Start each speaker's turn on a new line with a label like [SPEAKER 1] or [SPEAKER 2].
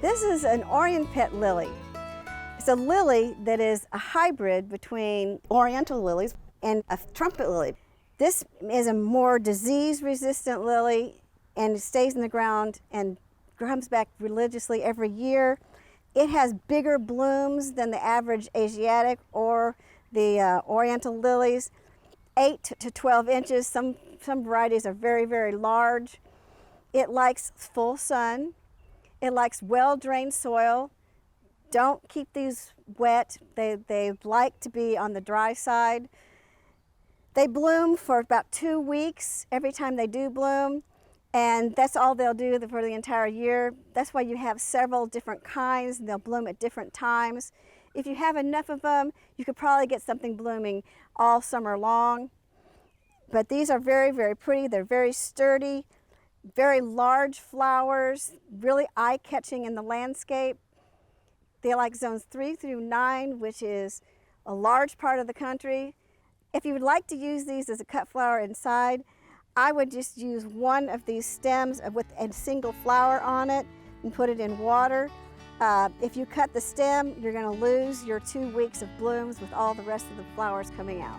[SPEAKER 1] This is an Orienpet lily. It's a lily that is a hybrid between Oriental lilies and a trumpet lily. This is a more disease-resistant lily, and it stays in the ground and comes back religiously every year. It has bigger blooms than the average Asiatic or the Oriental lilies, 8 to 12 inches. Some varieties are very, very large. It likes full sun. It likes well-drained soil. Don't keep these wet. They like to be on the dry side. They bloom for about 2 weeks every time they do bloom, and that's all they'll do for the entire year. That's why you have several different kinds, and they'll bloom at different times. If you have enough of them, you could probably get something blooming all summer long. But these are very, very pretty. They're very sturdy, very large flowers, really eye-catching in the landscape. They like zones 3 through 9, which is a large part of the country. If you would like to use these as a cut flower inside, I would just use one of these stems with a single flower on it and put it in water. If you cut the stem, you're going to lose your 2 weeks of blooms with all the rest of the flowers coming out.